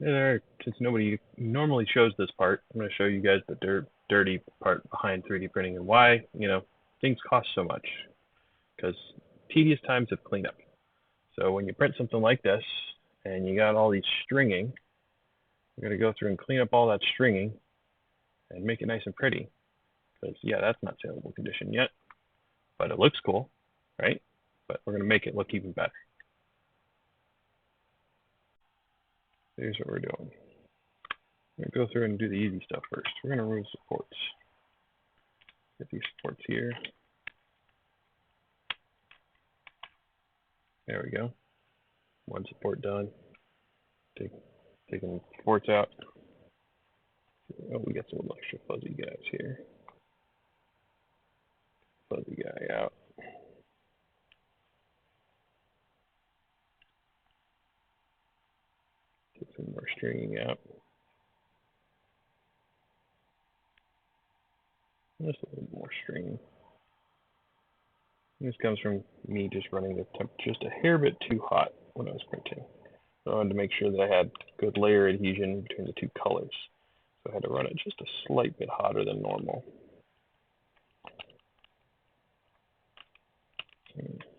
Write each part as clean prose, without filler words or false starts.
Since nobody normally shows this part, I'm going to show you guys the dirty part behind 3D printing and why, things cost so much. Because tedious times of cleanup. So when you print something like this and you got all these stringing, you're going to go through and clean up all that stringing and make it nice and pretty. Because, yeah, that's not saleable condition yet, but it looks cool, right? But we're going to make it look even better. Here's what we're doing. We're going to go through and do the easy stuff first. We're going to remove supports. Get these supports here. There we go. One support done. Taking supports out. Oh, we got some little extra fuzzy guys here. Fuzzy guy out. Take some more stringing out. Just a little more string. This comes from me just running the temp just a hair bit too hot when I was printing. So I wanted to make sure that I had good layer adhesion between the two colors. So I had to run it just a slight bit hotter than normal.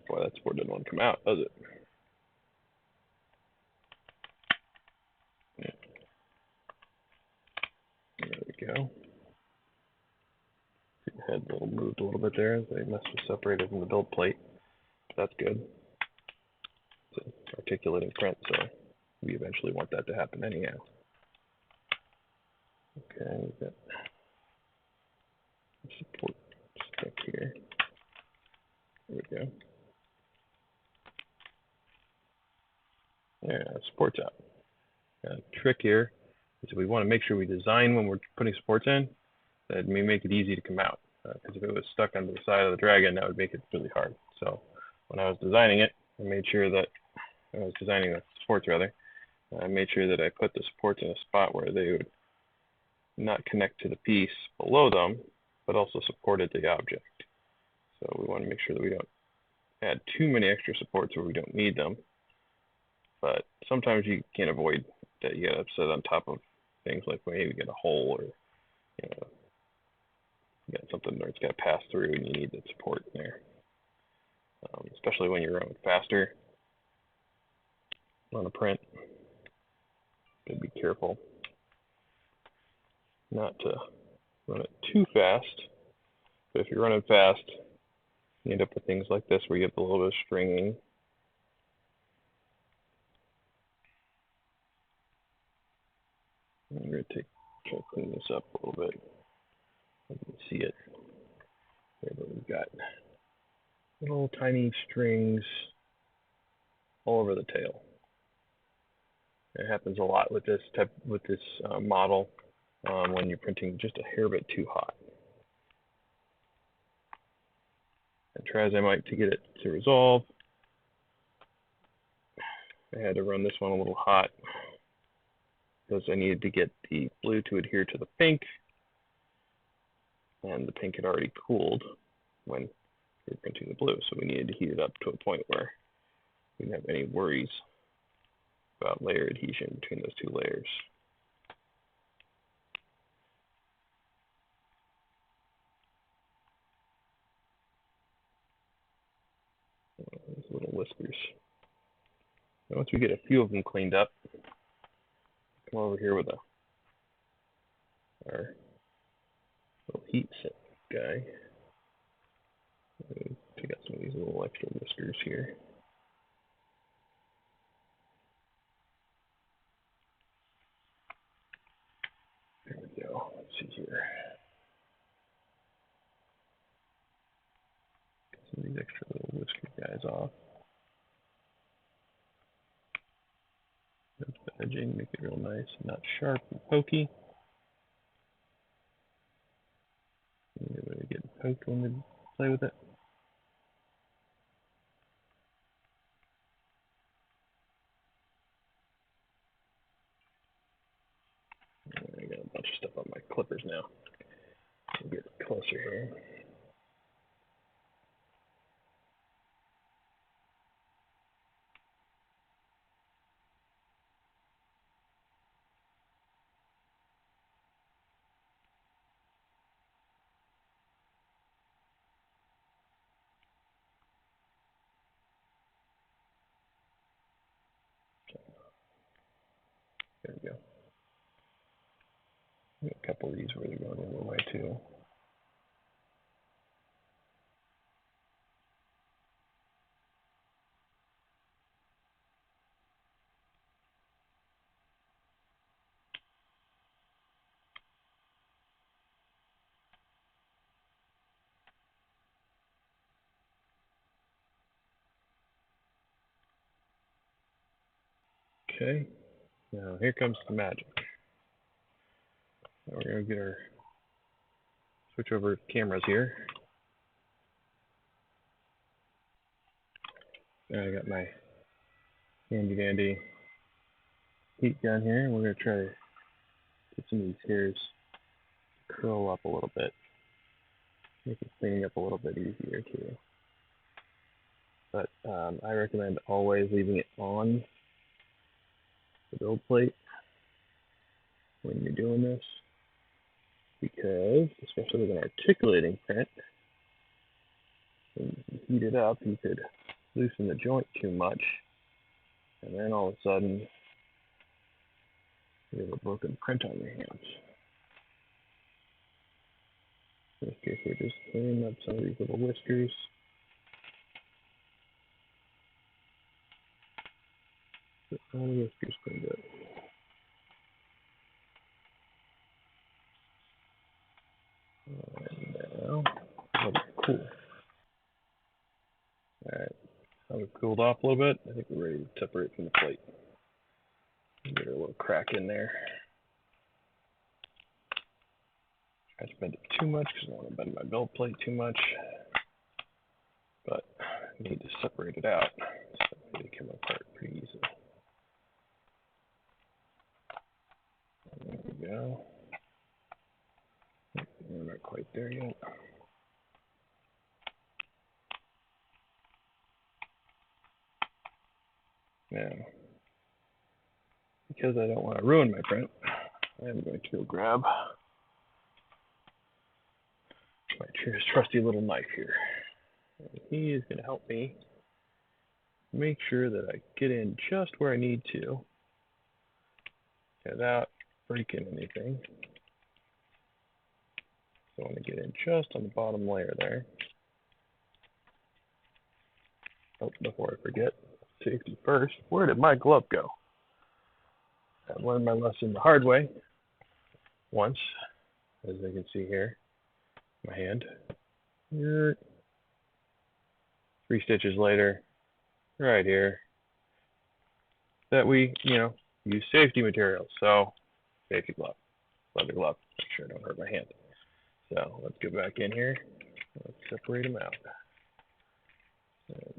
Boy, that support didn't want to come out, does it? Yeah. There we go. The head moved a little bit there. They must have separated from the build plate. That's good. It's an articulating print, so we eventually want that to happen anyhow. Okay, we've got support stuck here. There we go. Yeah, supports out. Trick here is we want to make sure we design when we're putting supports in that may make it easy to come out. Because if it was stuck under the side of the Dragon, that would make it really hard. So when I was designing it, I made sure that when I was designing the supports rather, I made sure that I put the supports in a spot where they would not connect to the piece below them, but also supported the object. So we want to make sure that we don't add too many extra supports where we don't need them. But sometimes you can't avoid that. You got to sit on top of things like maybe get a hole or you got something where it's got to pass through and you need the support in there. Especially when you're running faster on a print. Gotta be careful not to run it too fast. But if you're running fast, you end up with things like this where you get a little bit of stringing. I'm going to try to clean this up a little bit. You can see it. There, but we've got little tiny strings all over the tail. It happens a lot with this model when you're printing just a hair bit too hot. And try as I might to get it to resolve, I had to run this one a little hot because I needed to get the blue to adhere to the pink, and the pink had already cooled when we were printing the blue, so we needed to heat it up to a point where we didn't have any worries about layer adhesion between those two layers. These little whiskers. And once we get a few of them cleaned up, come over here with our little heat set guy. Take out some of these little extra whiskers here. There we go. Let's see here. Get some of these extra little whisker guys off. That's the edging, make it real nice, not sharp and pokey. Anybody getting poked when they play with it? I got a bunch of stuff on my clippers now. I'll get closer here. There we go. A couple of these where they're going the other way too. Okay, now here comes the magic. Now we're going to get our switch over cameras here. I got my handy dandy heat gun here, and we're going to try to get some of these hairs to curl up a little bit. Make it cleaning up a little bit easier too. But I recommend always leaving it on the build plate when you're doing this, because especially with an articulating print, when you heat it up, you could loosen the joint too much, and then all of a sudden you have a broken print on your hands. In this case, we're just cleaning up some of these little whiskers. Get all the whiskers cleaned up. And now, cool. Alright, now we've cooled off a little bit. I think we're ready to separate from the plate. Get a little crack in there. Try to bend it too much because I don't want to bend my build plate too much. But I need to separate it out so they come apart pretty easily. There we go. We're not quite there yet. Now, because I don't want to ruin my print, I'm going to go grab my trusty little knife here. And he is going to help me make sure that I get in just where I need to without breaking anything. So I want to get in just on the bottom layer there. Oh, before I forget, safety first. Where did my glove go? I learned my lesson the hard way once, as you can see here, my hand. 3 stitches later, right here, that we, use safety materials. So, safety glove, leather glove, make sure I don't hurt my hand. So, let's go back in here. Let's separate them out.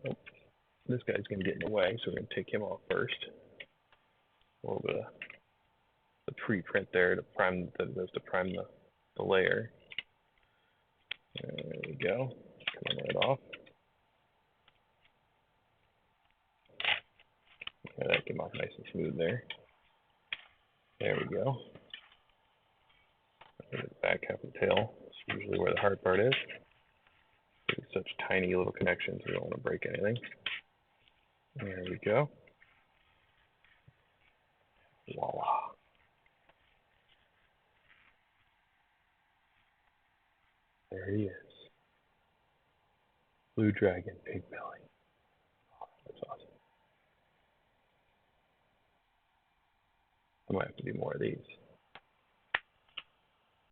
Oh, this guy's going to get in the way, so we're going to take him off first. A little bit of the pre-print there to prime the layer. There we go. Coming right off. Yeah, that came off nice and smooth there. There we go. The back half of the tail is usually where the hard part is. There's such tiny little connections, we don't want to break anything. There we go. Voila. There he is. Blue Dragon Pig Belly. Oh, that's awesome. I might have to do more of these.